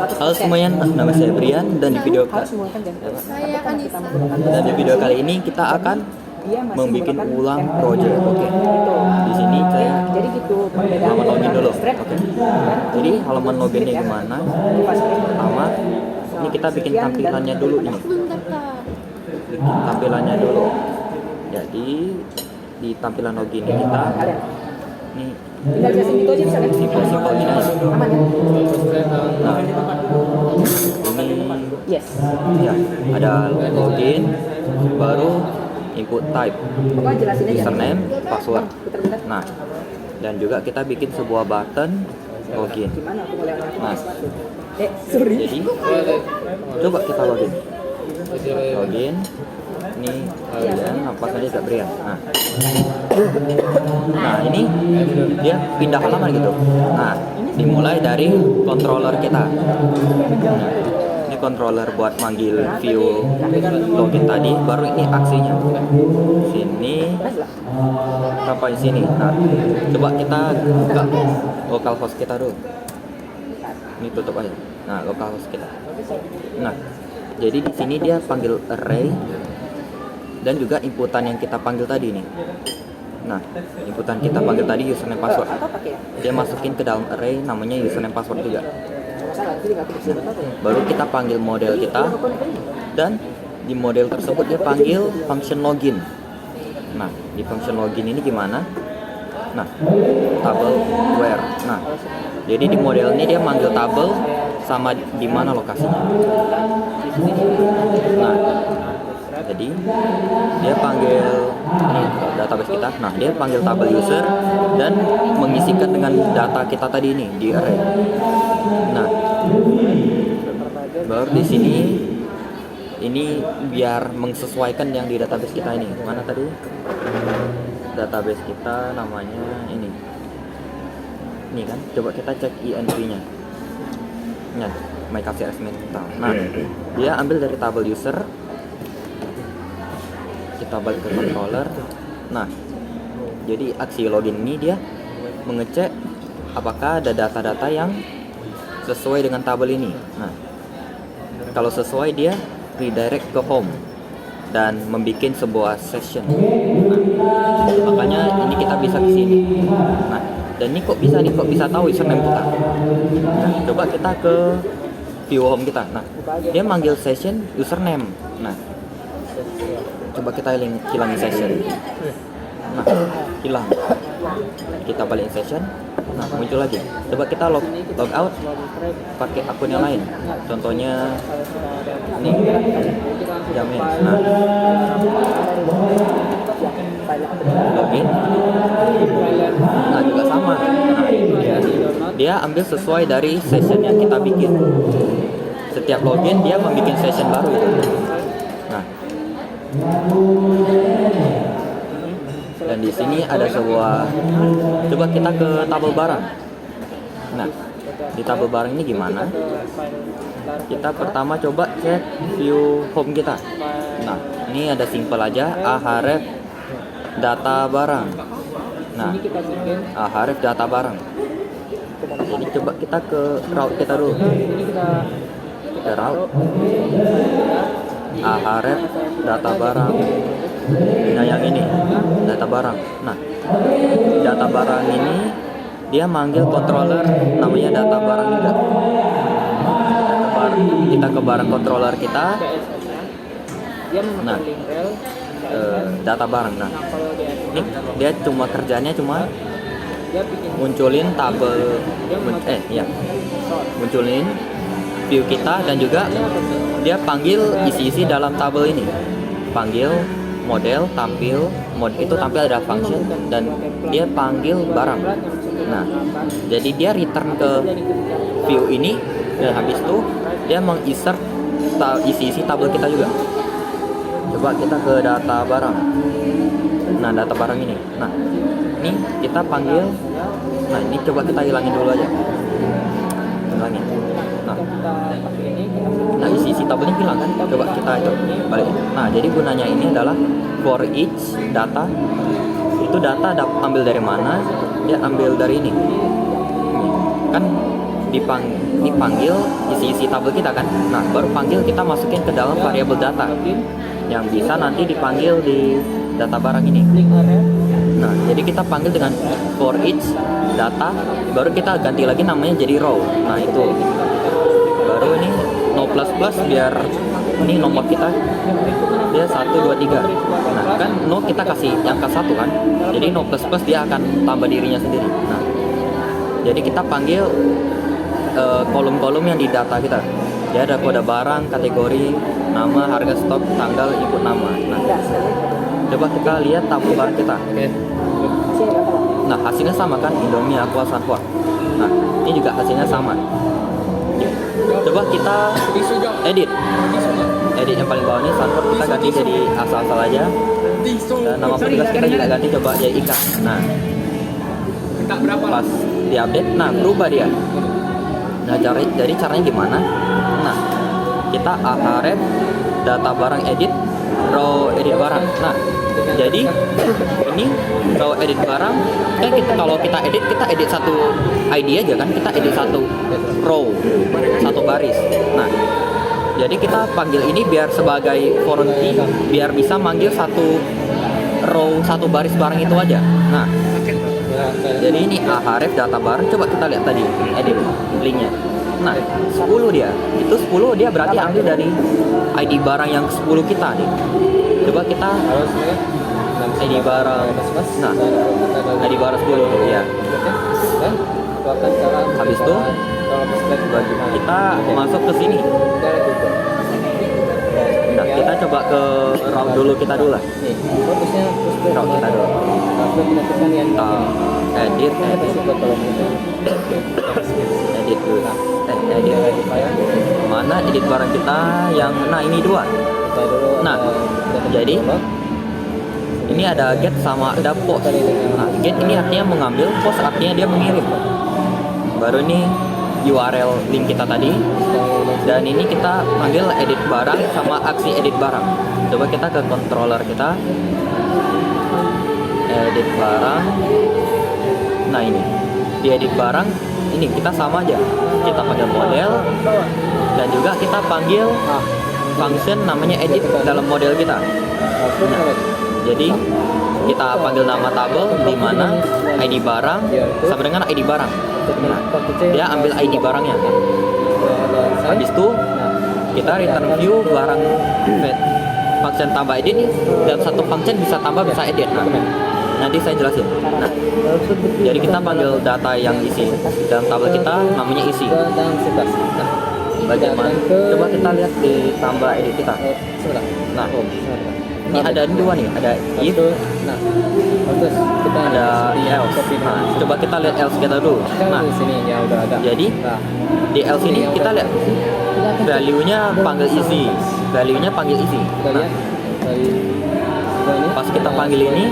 Halo semuanya, nama saya Brian dan di video Saya Anissa. kali ini kita akan membuat ulang project. Oke. Di sini saya halaman login dulu. Oke. Jadi halaman loginnya gimana? Pertama, ini kita bikin tampilannya dulu nih. Bentar, Kak. Bikin tampilannya dulu. Jadi di tampilan login ini kita nih simpel gini aja. Nah, ini ya ada login, baru input type, username, password. Nah, dan juga kita bikin sebuah button login. Nah, jadi coba kita login. Ini kalian apa saja gak Brian. Nah ini dia pindah halaman gitu. Nah, dimulai dari controller kita. Nah, ini controller buat manggil view login tadi, baru ini aksinya. Sini sampai sini. Nah, coba kita buka localhost kita dulu. Ini tutup aja. Nah, localhost kita. Nah, jadi di sini dia panggil array dan juga inputan yang kita panggil tadi nih. Nah, inputan kita panggil tadi username password. Dia masukin ke dalam array namanya username password juga. Nah, baru kita panggil model kita, dan di model tersebut dia panggil function login. Nah, di function login ini gimana? Nah, table where. Nah, jadi di model ini dia manggil table sama di mana lokasinya. Nah, jadi dia panggil ini database kita. Nah, dia panggil table user dan mengisikan dengan data kita tadi ini di array. Nah, baru di sini ini biar menyesuaikan yang di database kita ini. Mana tadi? Database kita namanya ini. Ini kan, coba kita cek env-nya. Nah, my kasih Nah, dia ambil dari table user. Kita balik ke controller. Nah, jadi aksi login ini dia mengecek apakah ada data-data yang sesuai dengan tabel ini. Nah, kalau sesuai dia redirect ke home dan membuat sebuah session. Nah, makanya ini kita bisa ke sini. Nah, dan ini kok bisa tahu username kita. Nah, coba kita ke view home kita. Nah, dia manggil session username. Nah, coba kita hilangin session. Nah, hilang. Kita balikin session. Nah, muncul lagi. Coba kita log out pakai akun yang lain. Contohnya ini Jamin. Nah, login. Nah, juga sama. Nah, dia ambil sesuai dari session yang kita bikin. Setiap login dia membuat session baru gitu. Nah, dan di sini ada sebuah, coba kita ke tabel barang. Nah, di tabel barang ini gimana? Kita pertama coba cek view home kita. Nah, ini ada simple aja, ahref data barang. Nah, ahref data barang. Jadi coba kita ke route kita dulu. Ke route ahref data barang. Nah, yang ini data barang. Nah, data barang ini dia manggil controller namanya data barang juga. Data barang. Kita ke barang controller kita. Nah, data barang. Nah, ini dia cuma kerjanya munculin tabel, munculin view kita, dan juga dia panggil isi-isi dalam tabel ini. Panggil model, tampil itu tampil ada function, dan dia panggil barang. Nah, jadi dia return ke view ini, dan habis itu dia menginsert isi-isi tabel kita juga. Coba kita ke data barang. Nah, data barang ini. Nah, ini kita panggil. Nah, ini coba kita hilangin dulu aja. Hilangin. Nah, isi tabelnya hilang kan? Coba kita balik. Nah, jadi gunanya ini adalah for each data. Itu data ambil dari mana? Dia ambil dari ini. Kan ini panggil isi tabel kita kan. Nah, baru panggil kita masukin ke dalam variabel data yang bisa nanti dipanggil di data barang ini. Nah, jadi kita panggil dengan for each data, baru kita ganti lagi namanya jadi row. Nah, itu baru ini no plus plus biar ini nomor kita dia 1 2 3. Nah, kan no kita kasih angka 1 kan, jadi no plus plus dia akan tambah dirinya sendiri. Nah, jadi kita panggil kolom-kolom yang di data kita. Dia ada kode barang, kategori, nama, harga stok, tanggal, input nama. Nah, coba kita lihat tabel barang kita. Nah, hasilnya sama kan, Indomie, Aqua, Sanfor. Nah, ini juga hasilnya sama. Coba kita edit yang paling bawah ini Sanfor kita ganti jadi asal-asal aja, dan nama petugas kita juga ganti coba jadi Ika. Nah, pas diupdate, nah berubah dia. Nah, jadi caranya gimana? Nah, kita ahref data barang edit, row edit barang. Nah, jadi ini row edit barang kan kalau kita edit satu ID aja kan, kita edit satu row, satu baris. Nah, jadi kita panggil ini biar sebagai foreign key, biar bisa manggil satu row, satu baris barang itu aja. Nah, jadi ini ahref data barang, coba kita lihat tadi edit linknya. Nah, 10 dia, itu 10 dia berarti ambil dari ID barang yang 10 kita nih. Coba kita ID barang, nah ID barang 10 tuh ya. Habis itu kita masuk ke sini. Nah, kita coba ke row dulu kita dulu lah. Row kita dulu. Kita edit dulu. Edit. Mana edit barang kita yang ini 2. Nah, jadi ini ada get sama ada post. Nah, get ini artinya mengambil, post artinya dia mengirim. Baru ini URL link kita tadi, dan ini kita panggil edit barang sama aksi edit barang. Coba kita ke controller kita, edit barang. Nah, ini di edit barang ini kita sama aja, kita panggil model dan juga kita panggil function namanya edit dalam model kita. Nah, jadi kita panggil nama tabel di mana ID barang sama dengan ID barang. Nah, dia ambil ID barangnya. Habis itu kita return view barang function tambah edit nih, dalam satu function bisa tambah bisa edit. Nah, nanti saya jelasin. Nah, jadi kita panggil data yang isi dalam tabel kita namanya isi. Nah, bagaimana? Coba kita lihat di tambah edit kita. Nah, ini ada 2 nih, ada if, ada else. Nah, coba kita lihat else kita dulu. Nah, jadi di else ini kita lihat value-nya panggil isi, value-nya panggil isi. Nah, pas kita panggil ini,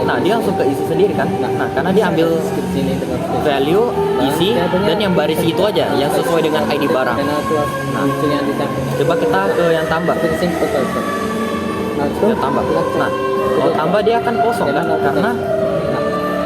nah dia langsung ke isi sendiri kan. Nah, karena dia ambil value isi dan yang baris itu aja yang sesuai dengan ID barang. Nah, coba kita ke yang tambah. Yang tambah. Nah, kalau tambah dia akan kosong kan, karena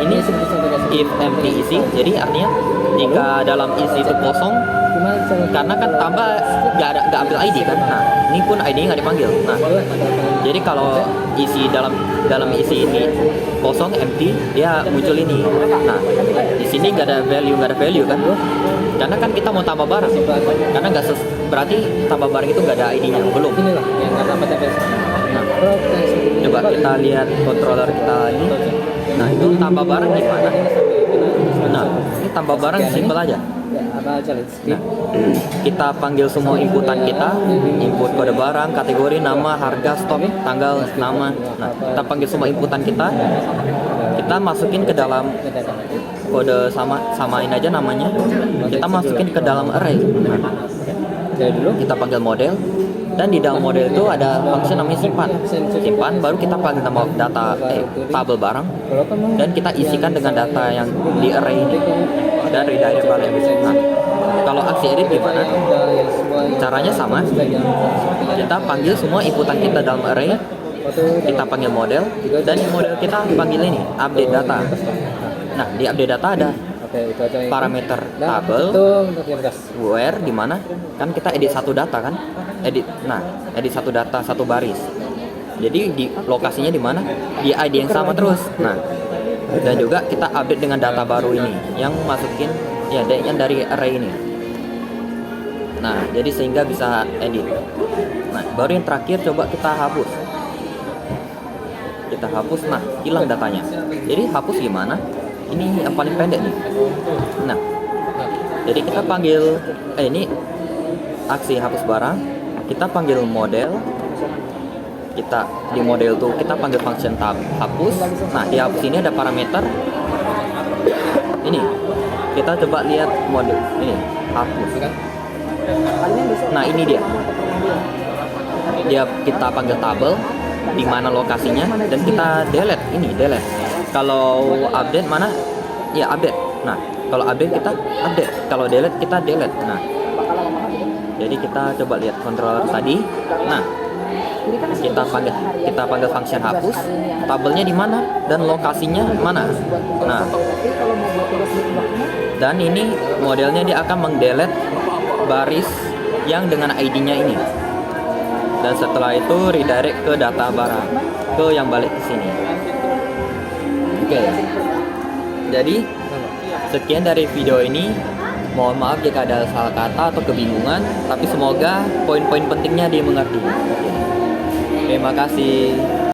ini if empty isi, jadi artinya jika dalam isi itu kosong, karena kan tambah nggak ambil ID kan. Nah, ini pun ID nggak dipanggil. Nah, jadi kalau isi dalam isi ini kosong empty, dia muncul ini. Nah, di sini nggak ada value kan, karena kan kita mau tambah barang, karena berarti tambah barang itu nggak ada ID-nya belum. Nah, coba kita lihat controller kita ini. Nah, itu tambah barang gimana? Nah, ini tambah barang simpel aja. Nah, kita panggil semua inputan kita, input kode barang, kategori, nama, harga, stok, tanggal, nama. Nah, kita panggil semua inputan kita masukin ke dalam kode samain aja namanya. Kita masukin ke dalam array. Nah, kita panggil model, dan di dalam model itu ada function namanya simpan, baru kita panggil nama data tabel barang, dan kita isikan dengan data yang di array ini dan redirect balik. Nah, kalau aksi edit gimana? Caranya sama, kita panggil semua inputan kita dalam array, kita panggil model, dan di model kita panggil ini update data. Nah, di update data ada Oke, itu aja yang parameter nah, tabel itu untuk yang gas. where di mana kan kita edit satu data kan, edit satu data satu baris. Jadi di lokasinya di mana, di ID yang sama terus. Nah, dan juga kita update dengan data baru ini yang masukin ya yang dari array ini. Nah, jadi sehingga bisa edit. Nah, baru yang terakhir coba kita hapus. Kita hapus, nah hilang datanya. Jadi hapus gimana? Ini yang paling pendek nih. Nah, jadi kita panggil ini aksi hapus barang. Kita panggil model. Kita di model tuh kita panggil function tab hapus. Nah, di hapus ini ada parameter. Ini kita coba lihat model ini hapus. Nah, ini dia kita panggil tabel di mana lokasinya dan kita delete. Kalau update mana ya update. Nah, kalau update kita update, kalau delete kita delete. Nah, jadi kita coba lihat controller tadi. Nah, kita panggil function hapus, tabelnya di mana dan lokasinya mana. Nah, dan ini modelnya dia akan mendelete baris yang dengan ID-nya ini. Dan setelah itu redirect ke data barang, ke yang balik ke sini. Oke. Jadi sekian dari video ini. Mohon maaf jika ada salah kata atau kebingungan, tapi semoga poin-poin pentingnya dimengerti. Terima kasih.